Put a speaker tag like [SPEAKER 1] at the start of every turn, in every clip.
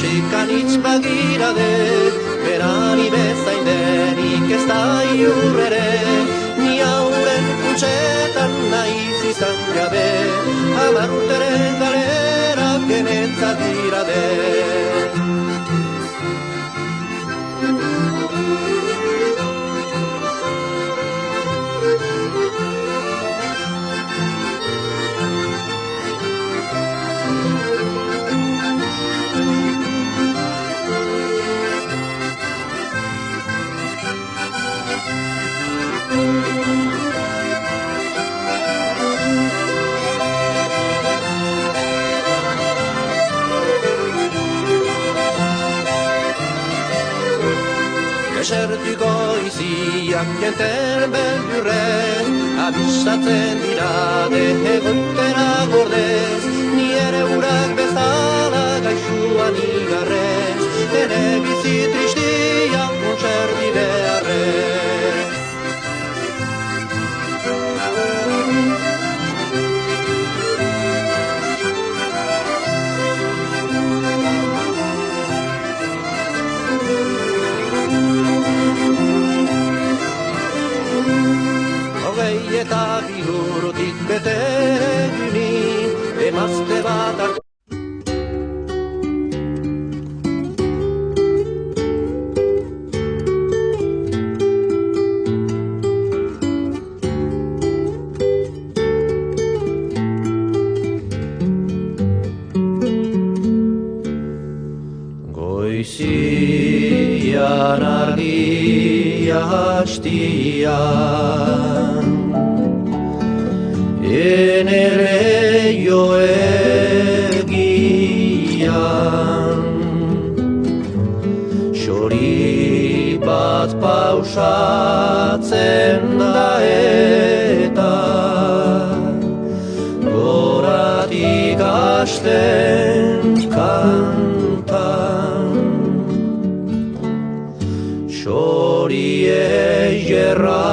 [SPEAKER 1] Txikanitz bagirade, berani bezain denik ez da iurrere, ni hauren kuntxetan naiz izan jabe, 10 urteren galera genetzat dirade. Esertuko iziak jenten beldurrez, abisatzen dirade egoitera gordez, ni ere urak bezala gaixuan igarrez, ere bizi tristian kontserbi beharrez. Eta bihurutik bete gini, emazte bat hartu. Goizian argia hastian, ene leio egian, xori bat pausatzen da eta goratik hasten kantan, xori egerra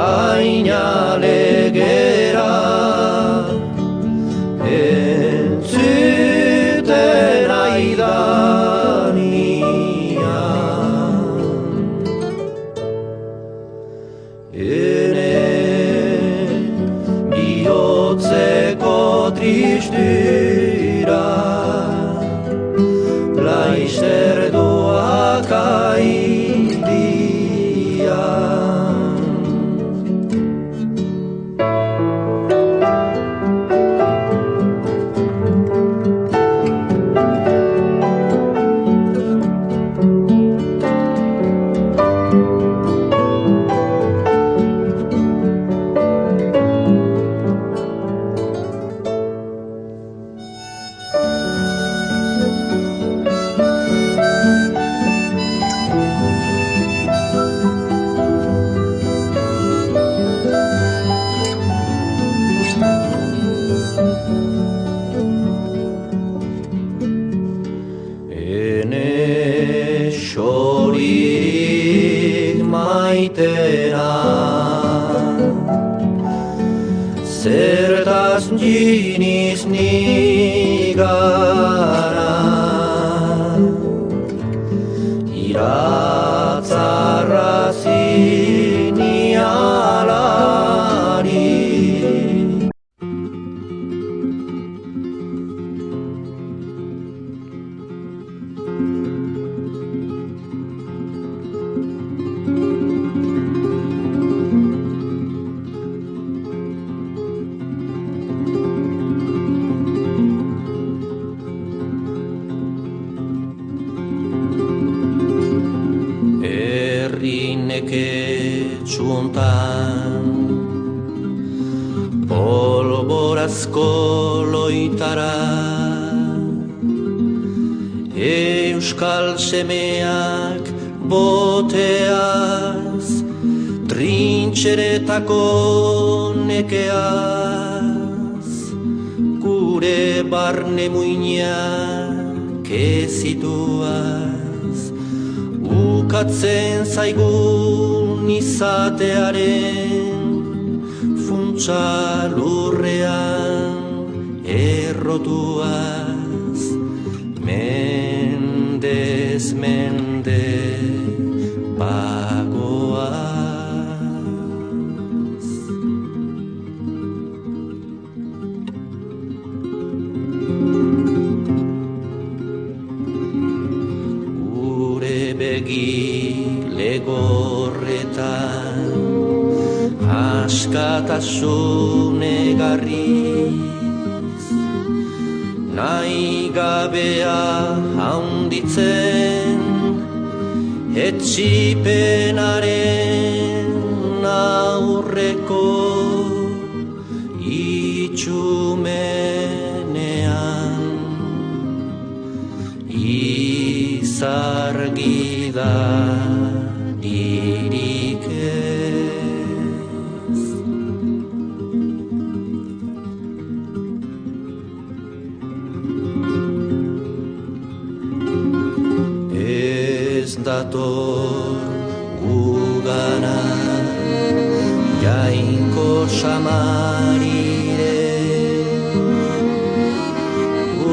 [SPEAKER 1] ainalegera entzuten aidanian, ene bihotzeko tristura laister doak aidian. Xoririk maitena, zertaz jiniz nigara, iratzarrazi nialari. Txuntan polborazko loitara, euskal semeak boteaz, trintxeretako nekeaz, gure barne muinak ezituaz, ukatzen zaigun izatearen funtsa lurrean errotuaz, Lasatasun egarriz nahi gabea haunditzen etxipenaren aurreko itxumenean izargidaririk ez. Ez dator gugana jainko samarire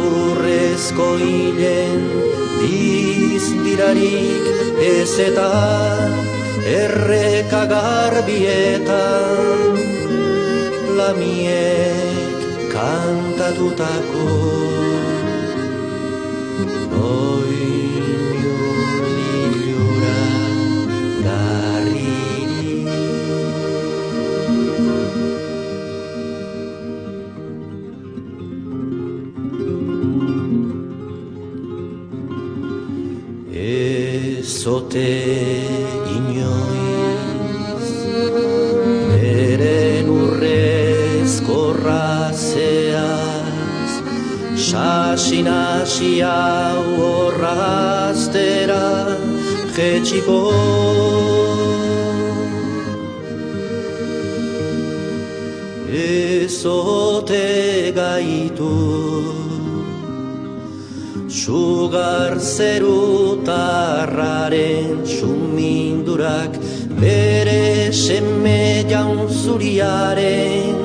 [SPEAKER 1] urrezko hilen dizbirarik ez eta erreka garbietan lamiek kantatutako Ezote inoiz beren urrezko razeaz sasinasi hau horraztera jetxiko ezote gaitu sugar zerutarraren sumindurak bere seme jaun zuriaren